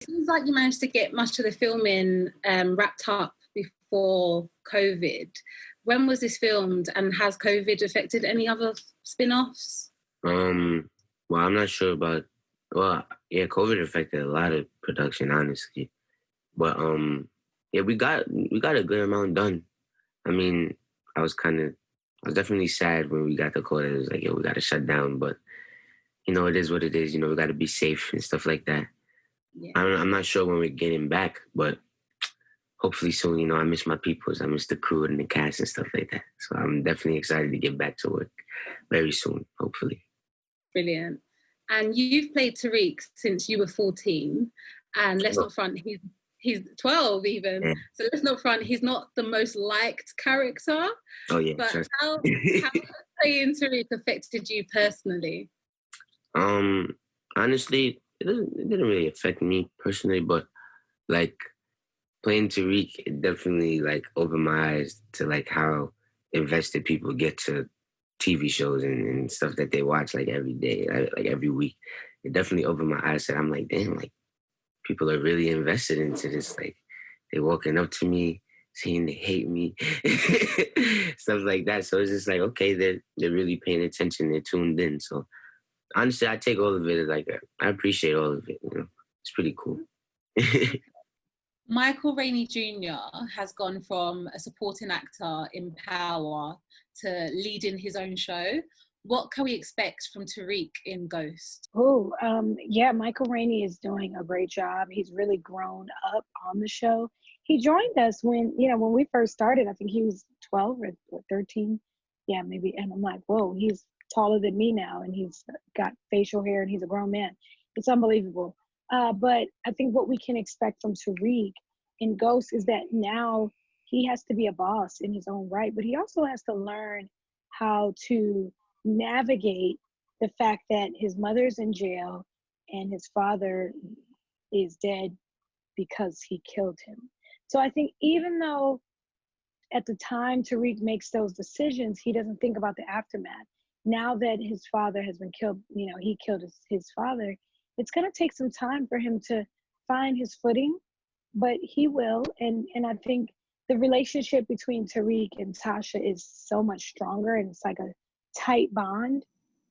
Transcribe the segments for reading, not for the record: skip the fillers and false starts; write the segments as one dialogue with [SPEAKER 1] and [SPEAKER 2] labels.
[SPEAKER 1] seems like you managed to get much of the filming wrapped up before COVID. When was this filmed, and has COVID affected any other spin-offs?
[SPEAKER 2] Well, I'm not sure about. Well, yeah, COVID affected a lot of production, honestly. But yeah, we got a good amount done. I mean, I was definitely sad when we got the call that it was like, yo, we got to shut down. But you know, it is what it is. You know, we got to be safe and stuff like that.
[SPEAKER 1] Yeah.
[SPEAKER 2] I'm not sure when we're getting back, but hopefully soon. You know, I miss my peoples. I miss the crew and the cast and stuff like that. So I'm definitely excited to get back to work very soon, hopefully.
[SPEAKER 1] Brilliant. And you've played Tariq since you were 14. And let's not front, he's 12 even. Yeah. So let's not front, he's not the most liked character.
[SPEAKER 2] Oh yeah.
[SPEAKER 1] But how has playing Tariq affected you personally?
[SPEAKER 2] Honestly, it didn't really affect me personally, but like playing Tariq, it definitely like opened my eyes to like how invested people get to TV shows and stuff that they watch like every day, like every week. It definitely opened my eyes. I'm like, damn, like people are really invested into this. Like they're walking up to me saying they hate me, stuff like that. So it's just like, okay, they're really paying attention. They're tuned in. So honestly, I take all of it. Like I appreciate all of it. You know, it's pretty cool.
[SPEAKER 1] Michael Rainey Jr has gone from a supporting actor in Power to leading his own show. What can we expect from Tariq in Ghost?
[SPEAKER 3] Oh, yeah, Michael Rainey is doing a great job. He's really grown up on the show. He joined us when we first started. I think he was 12 or 13. Yeah, maybe. And I'm like, whoa, he's taller than me now, and he's got facial hair, and he's a grown man. It's unbelievable. But I think what we can expect from Tariq in Ghost is that now he has to be a boss in his own right, but he also has to learn how to navigate the fact that his mother's in jail and his father is dead because he killed him. So I think even though at the time Tariq makes those decisions, he doesn't think about the aftermath. Now that his father has been killed, he killed his father, it's going to take some time for him to find his footing, but he will. And I think the relationship between Tariq and Tasha is so much stronger, and it's like a tight bond,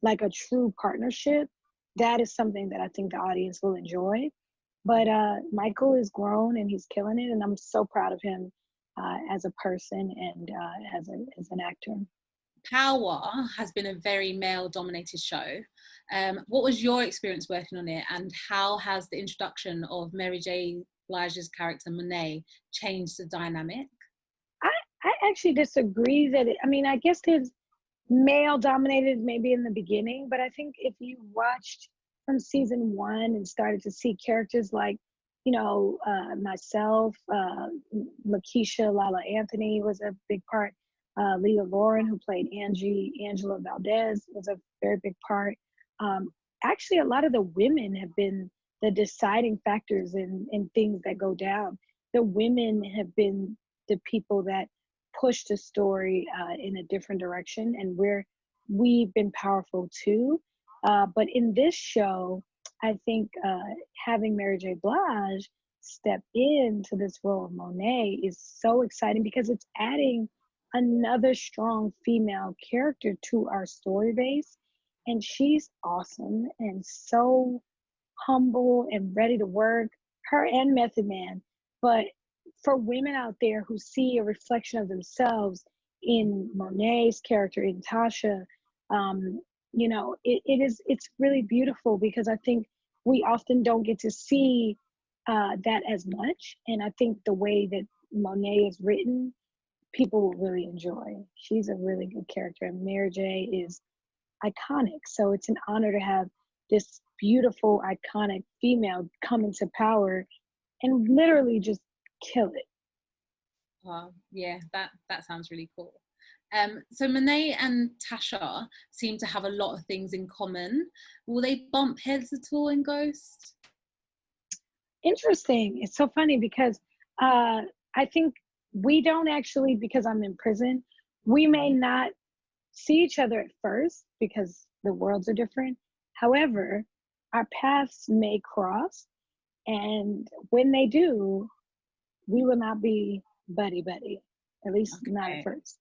[SPEAKER 3] like a true partnership. That is something that I think the audience will enjoy. But Michael is grown and he's killing it, and I'm so proud of him as a person and as an actor.
[SPEAKER 1] Power has been a very male-dominated show. What was your experience working on it, and how has the introduction of Mary J. Blige's character Monet changed the dynamic?
[SPEAKER 3] I actually disagree that I guess it's male-dominated maybe in the beginning, but I think if you watched from season 1 and started to see characters like, myself, Lakeisha, Lala Anthony was a big part. Leah Lauren, who played Angela Valdez, was a very big part. Actually, a lot of the women have been the deciding factors in things that go down. The women have been the people that push the story in a different direction, and we've been powerful too. But in this show, I think having Mary J. Blige step into this role of Monet is so exciting because it's adding another strong female character to our story base. And she's awesome and so humble and ready to work, her and Method Man. But for women out there who see a reflection of themselves in Monet's character, in Tasha, it's really beautiful, because I think we often don't get to see that as much. And I think the way that Monet is written, people will really enjoy. She's a really good character, and Mary J is iconic. So it's an honor to have this beautiful, iconic female come into power and literally just kill it.
[SPEAKER 1] Wow, yeah, that sounds really cool. So Monet and Tasha seem to have a lot of things in common. Will they bump heads at all in Ghost?
[SPEAKER 3] Interesting. It's so funny because I think we don't actually, because I'm in prison, we may not see each other at first because the worlds are different. However, our paths may cross. And when they do, we will not be buddy-buddy, at least not at
[SPEAKER 1] Okay.
[SPEAKER 3] first.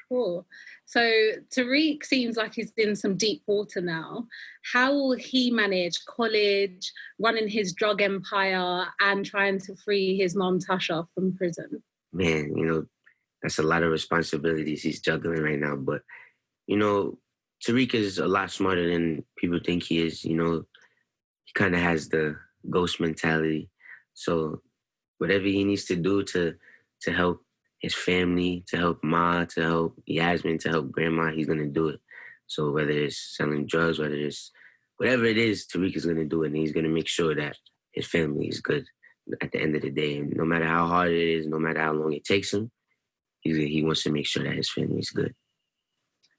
[SPEAKER 1] Cool. So Tariq seems like he's in some deep water now. How will he manage college, running his drug empire, and trying to free his mom Tasha from prison?
[SPEAKER 2] Man, that's a lot of responsibilities he's juggling right now. But, you know, Tariq is a lot smarter than people think he is. He kind of has the ghost mentality. So whatever he needs to do to help his family, to help Ma, to help Yasmin, to help Grandma, he's gonna do it. So whether it's selling drugs, whether it's whatever it is, Tariq is gonna do it, and he's gonna make sure that his family is good at the end of the day. And no matter how hard it is, no matter how long it takes him, he wants to make sure that his family is good.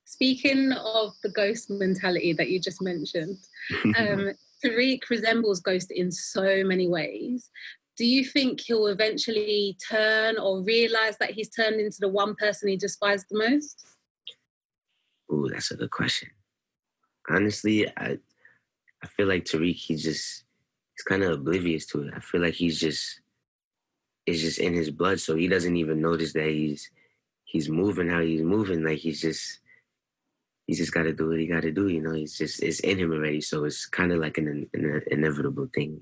[SPEAKER 1] Speaking of the ghost mentality that you just mentioned, Tariq resembles Ghost in so many ways. Do you think he'll eventually turn or realize that he's turned into the one person he despises the most?
[SPEAKER 2] Ooh, that's a good question. Honestly, I feel like Tariq, he's kind of oblivious to it. I feel like it's just in his blood, so he doesn't even notice that he's moving how he's moving. Like he's just got to do what he got to do. It's in him already. So it's kind of like an inevitable thing.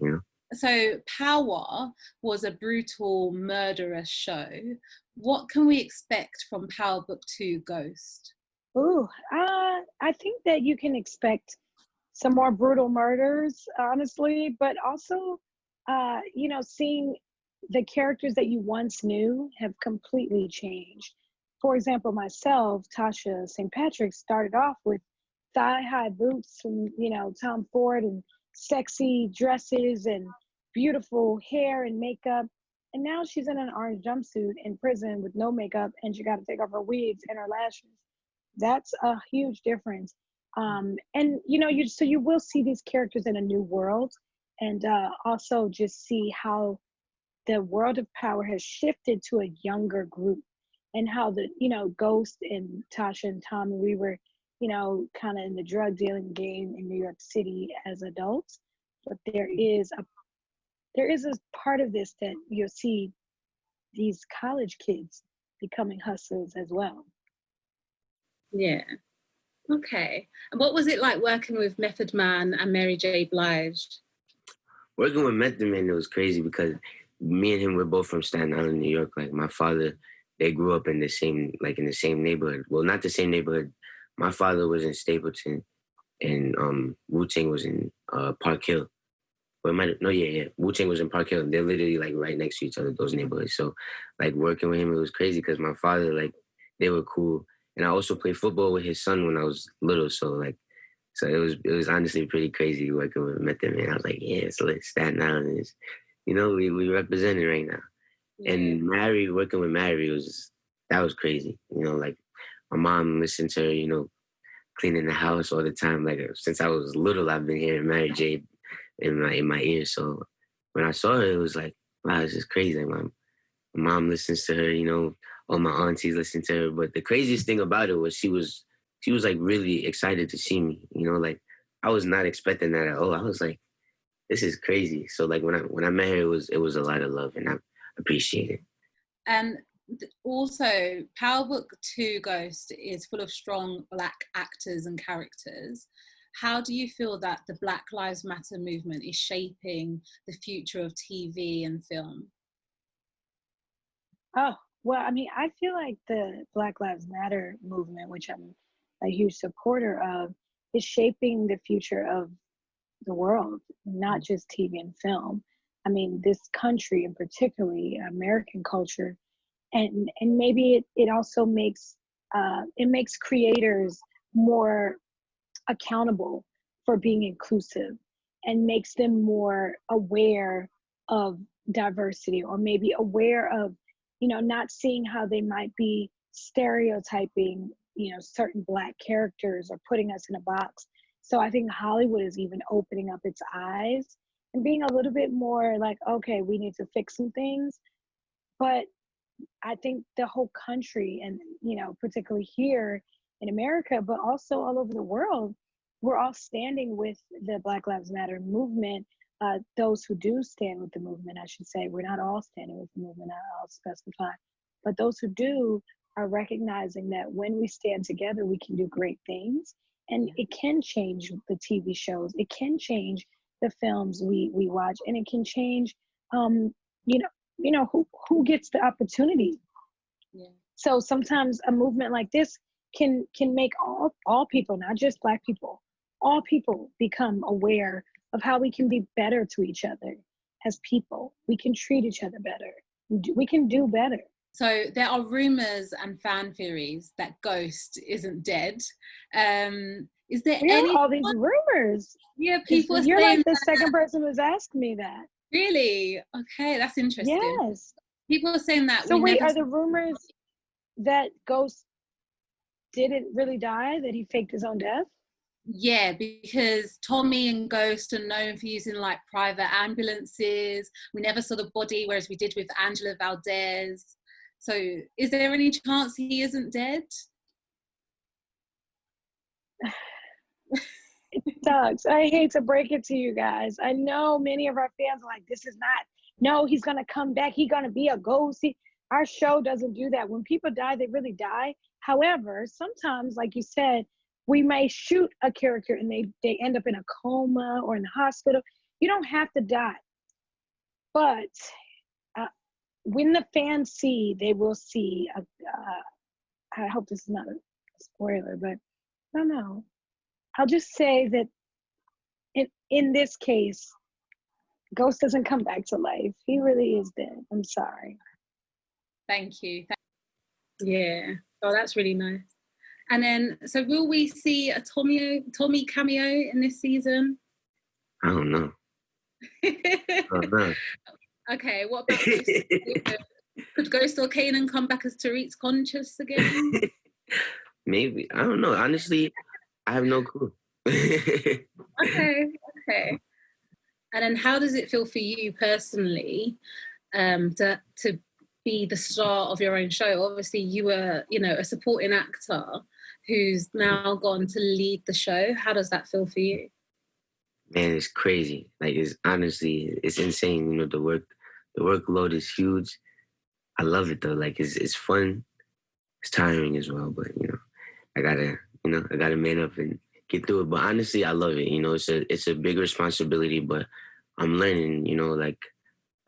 [SPEAKER 1] So Power was a brutal, murderous show. What can we expect from Power Book 2 Ghost?
[SPEAKER 3] Ooh, I think that you can expect some more brutal murders, honestly, but also, seeing the characters that you once knew have completely changed. For example, myself, Tasha St. Patrick, started off with thigh-high boots from, Tom Ford, and sexy dresses and beautiful hair and makeup. And now she's in an orange jumpsuit in prison with no makeup, and she got to take off her wigs and her lashes. That's a huge difference. And you will see these characters in a new world, and also just see how the world of Power has shifted to a younger group, and how the Ghost and Tasha and Tom, we were kind of in the drug dealing game in New York City as adults, but there is a part of this that you'll see these college kids becoming hustlers as well.
[SPEAKER 1] Yeah. Okay. And what was it like working with Method Man and Mary J. Blige?
[SPEAKER 2] Working with Method Man, it was crazy because me and him were both from Staten Island, New York. Like my father, they grew up in the same neighborhood. Well, not the same neighborhood. My father was in Stapleton, and Wu-Tang was in Park Hill. Wu-Tang was in Park Hill, and they're literally like right next to each other, those neighborhoods. So like working with him, it was crazy because my father, like, they were cool. And I also played football with his son when I was little. So it was honestly pretty crazy working with Method Man. I was like, yeah, it's lit. Staten Island is, we represented right now.
[SPEAKER 1] Yeah.
[SPEAKER 2] And working with Mary that was crazy. Like my mom listened to her, cleaning the house all the time. Like since I was little, I've been hearing Mary J in my ears. So when I saw her, it was like, wow, this is crazy. Like, my mom listens to her, all my aunties listen to her. But the craziest thing about it was she was like really excited to see me. Like I was not expecting that at all. I was like, this is crazy. So like when I met her, it was a lot of love, and I appreciate it.
[SPEAKER 1] And also, Power Book 2 Ghost is full of strong Black actors and characters. How do you feel that the Black Lives Matter movement is shaping the future of TV and film?
[SPEAKER 3] Oh, well, I mean, I feel like the Black Lives Matter movement, which I'm a huge supporter of, is shaping the future of the world, not just TV and film. I mean, this country, and particularly American culture, and maybe it also makes creators more accountable for being inclusive, and makes them more aware of diversity, or maybe aware of not seeing how they might be stereotyping certain Black characters, or putting us in a box. So I think Hollywood is even opening up its eyes and being a little bit more like, okay, we need to fix some things. But I think the whole country, and particularly here in America, but also all over the world, we're all standing with the Black Lives Matter movement, those who do stand with the movement, I should say, we're not all standing with the movement, I'll specify, but those who do are recognizing that when we stand together, we can do great things. And it can change the TV shows. It can change the films we watch, and it can change, who gets the opportunity.
[SPEAKER 1] Yeah.
[SPEAKER 3] So sometimes a movement like this can make all people, not just Black people, all people become aware of how we can be better to each other as people. We can treat each other better. We can do better.
[SPEAKER 1] So there are rumors and fan theories that Ghost isn't dead. Is there any
[SPEAKER 3] all these rumors?
[SPEAKER 1] Yeah, people are
[SPEAKER 3] you're
[SPEAKER 1] saying
[SPEAKER 3] like the second person who's asked me that.
[SPEAKER 1] Really? Okay, that's interesting.
[SPEAKER 3] Yes.
[SPEAKER 1] People are saying that.
[SPEAKER 3] So wait, are the rumors that Ghost didn't really die, that he faked his own death?
[SPEAKER 1] Yeah, because Tommy and Ghost are known for using like private ambulances. We never saw the body, whereas we did with Angela Valdez. So is there any chance he isn't dead?
[SPEAKER 3] It sucks. I hate to break it to you guys. I know many of our fans are like, no, he's going to come back. He's going to be a ghost. Our show doesn't do that. When people die, they really die. However, sometimes, like you said, we may shoot a character and they end up in a coma or in the hospital. You don't have to die. But when the fans see, they will see. I hope this is not a spoiler, but I don't know. I'll just say that in this case, Ghost doesn't come back to life. He really is dead. I'm sorry.
[SPEAKER 1] Thank you. Yeah. Oh, that's really nice. And then, so will we see a Tommy cameo in this season?
[SPEAKER 2] I don't know.
[SPEAKER 1] Okay, what about Ghost? Could Ghost or Kanan come back as Tariq's conscious again?
[SPEAKER 2] Maybe. I don't know. Honestly, I have no clue.
[SPEAKER 1] Okay. And then how does it feel for you personally to be the star of your own show? Obviously, you were, a supporting actor who's now gone to lead the show. How does that feel for you?
[SPEAKER 2] Man, it's crazy. Like, it's insane. The workload is huge. I love it though. Like, it's fun. It's tiring as well, but I gotta man up and get through it. But honestly, I love it. It's a big responsibility, but I'm learning. Like,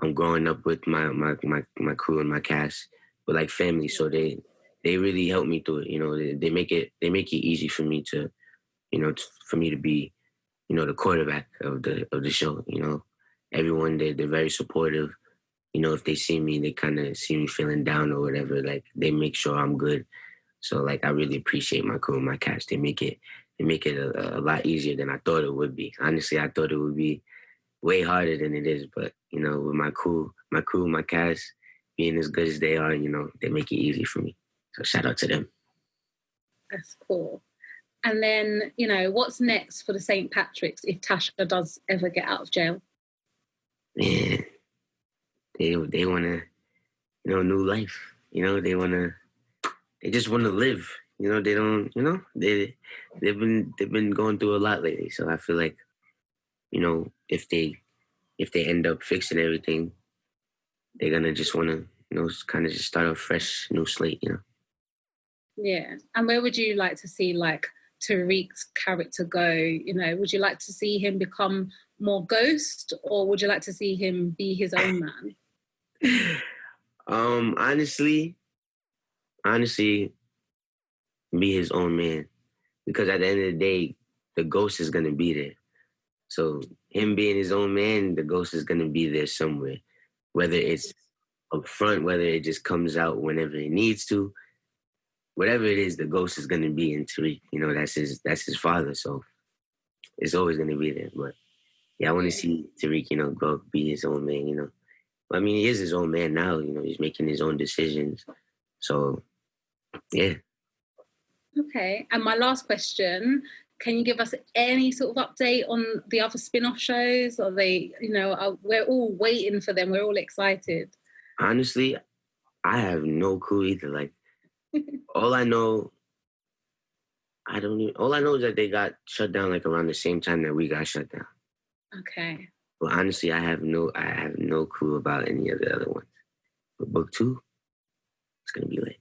[SPEAKER 2] I'm growing up with my crew and my cast, but like family. So they really help me through it. They make it easy for me to, for me to be, the quarterback of the show. Everyone they're very supportive. If they see me, they kind of see me feeling down or whatever. Like, they make sure I'm good. So like, I really appreciate my crew and my cast. They make it a lot easier than I thought it would be. Honestly, I thought it would be way harder than it is. But with my crew, my cast being as good as they are, they make it easy for me. So shout out to them.
[SPEAKER 1] That's cool. And then, what's next for the St. Patrick's if Tasha does ever get out of jail?
[SPEAKER 2] Man, they want to, new life. They just want to live. They don't. They've been going through a lot lately. So I feel like, if they end up fixing everything, they're gonna just want to, kind of just start a fresh new slate.
[SPEAKER 1] Yeah. And where would you like to see like Tariq's character go? Would you like to see him become more Ghost, or would you like to see him be his own man?
[SPEAKER 2] Honestly, be his own man, because at the end of the day, the Ghost is gonna be there. So him being his own man, the Ghost is gonna be there somewhere, whether it's up front, whether it just comes out whenever it needs to. Whatever it is, the Ghost is gonna be in Tariq. That's his father, so it's always gonna be there. But yeah, I want to see Tariq, go be his own man. But, I mean, he is his own man now. He's making his own decisions. So yeah.
[SPEAKER 1] Okay. And my last question: can you give us any sort of update on the other spin-off shows? Are they, we're all waiting for them. We're all excited.
[SPEAKER 2] Honestly, I have no clue either. Like, all I know is that they got shut down like around the same time that we got shut down.
[SPEAKER 1] Okay.
[SPEAKER 2] Well, honestly, I have no clue about any of the other ones. But book 2, it's gonna be lit.